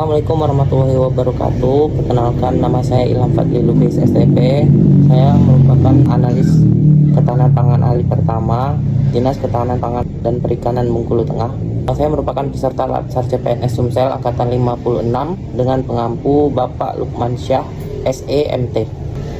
Assalamualaikum warahmatullahi wabarakatuh. Perkenalkan, nama saya Ilham Fadli Lubis STP. Saya merupakan analis ketahanan pangan ahli pertama Dinas Ketahanan Pangan dan Perikanan Bengkulu Tengah. Saya merupakan peserta Latsar CPNS Sumsel Angkatan 56 dengan pengampu Bapak Lukman Syah SEMT.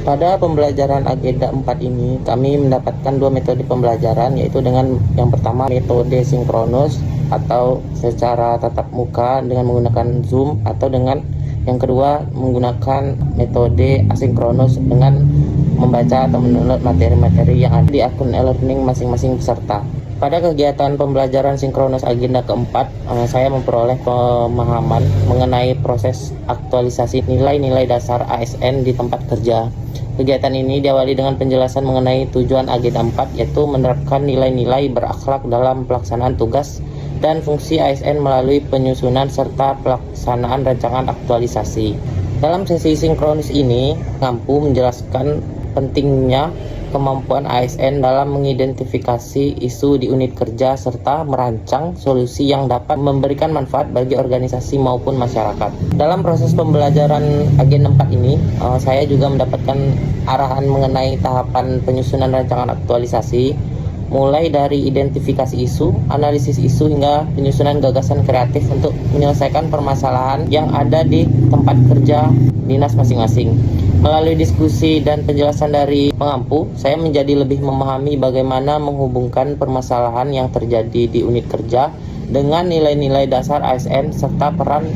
Pada pembelajaran agenda 4 ini, kami mendapatkan dua metode pembelajaran, yaitu dengan yang pertama metode sinkronus atau secara tatap muka dengan menggunakan Zoom, atau dengan yang kedua menggunakan metode asinkronus dengan membaca atau mendownload materi-materi yang ada di akun e-learning masing-masing peserta. Pada kegiatan pembelajaran sinkronus agenda keempat, saya memperoleh pemahaman mengenai proses aktualisasi nilai-nilai dasar ASN di tempat kerja. Kegiatan ini diawali dengan penjelasan mengenai tujuan agenda 4, yaitu menerapkan nilai-nilai berakhlak dalam pelaksanaan tugas dan fungsi ASN melalui penyusunan serta pelaksanaan rancangan aktualisasi. Dalam sesi sinkronus ini, mampu menjelaskan pentingnya kemampuan ASN dalam mengidentifikasi isu di unit kerja serta merancang solusi yang dapat memberikan manfaat bagi organisasi maupun masyarakat. Dalam proses pembelajaran agenda 4 ini, saya juga mendapatkan arahan mengenai tahapan penyusunan rancangan aktualisasi, mulai dari identifikasi isu, analisis isu, hingga penyusunan gagasan kreatif untuk menyelesaikan permasalahan yang ada di tempat kerja dinas masing-masing. Melalui diskusi dan penjelasan dari pengampu, saya menjadi lebih memahami bagaimana menghubungkan permasalahan yang terjadi di unit kerja dengan nilai-nilai dasar ASN serta peran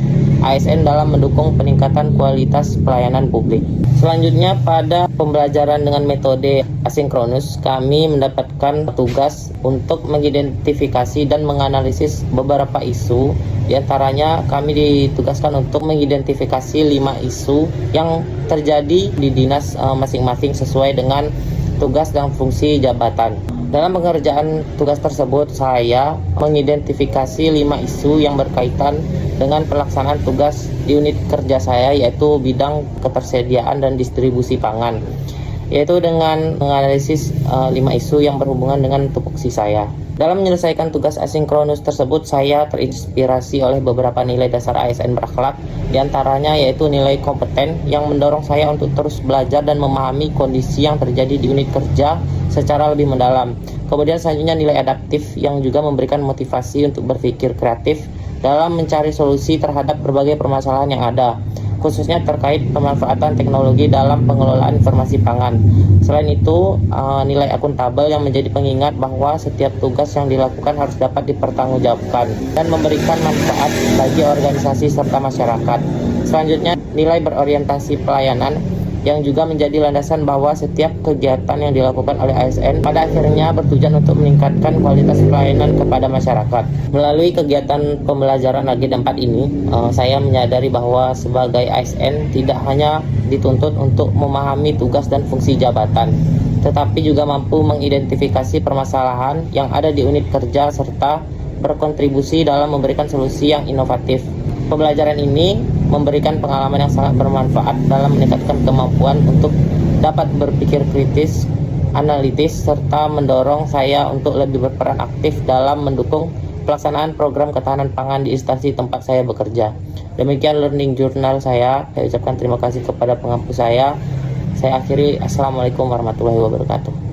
ASN dalam mendukung peningkatan kualitas pelayanan publik. Selanjutnya, pada pembelajaran dengan metode asinkronus, kami mendapatkan tugas untuk mengidentifikasi dan menganalisis beberapa isu. Di antaranya, kami ditugaskan untuk mengidentifikasi 5 isu yang terjadi di dinas masing-masing sesuai dengan tugas dan fungsi jabatan. Dalam pengerjaan tugas tersebut, saya mengidentifikasi 5 isu yang berkaitan dengan pelaksanaan tugas di unit kerja saya, yaitu bidang ketersediaan dan distribusi pangan, yaitu dengan menganalisis 5 isu yang berhubungan dengan tupoksi saya. Dalam menyelesaikan tugas asinkronus tersebut, saya terinspirasi oleh beberapa nilai dasar ASN berakhlak, diantaranya yaitu nilai kompeten yang mendorong saya untuk terus belajar dan memahami kondisi yang terjadi di unit kerja secara lebih mendalam. Kemudian selanjutnya nilai adaptif yang juga memberikan motivasi untuk berpikir kreatif dalam mencari solusi terhadap berbagai permasalahan yang ada, khususnya terkait pemanfaatan teknologi dalam pengelolaan informasi pangan. Selain itu, nilai akuntabel yang menjadi pengingat bahwa setiap tugas yang dilakukan harus dapat dipertanggungjawabkan dan memberikan manfaat bagi organisasi serta masyarakat. Selanjutnya, nilai berorientasi pelayanan yang juga menjadi landasan bahwa setiap kegiatan yang dilakukan oleh ASN pada akhirnya bertujuan untuk meningkatkan kualitas pelayanan kepada masyarakat. Melalui kegiatan pembelajaran agenda 4 ini, saya menyadari bahwa sebagai ASN tidak hanya dituntut untuk memahami tugas dan fungsi jabatan, tetapi juga mampu mengidentifikasi permasalahan yang ada di unit kerja serta berkontribusi dalam memberikan solusi yang inovatif. Pembelajaran ini memberikan pengalaman yang sangat bermanfaat dalam meningkatkan kemampuan untuk dapat berpikir kritis, analitis, serta mendorong saya untuk lebih berperan aktif dalam mendukung pelaksanaan program ketahanan pangan di instansi tempat saya bekerja. Demikian learning journal saya. Saya ucapkan terima kasih kepada pengampu saya. Saya akhiri, Assalamualaikum warahmatullahi wabarakatuh.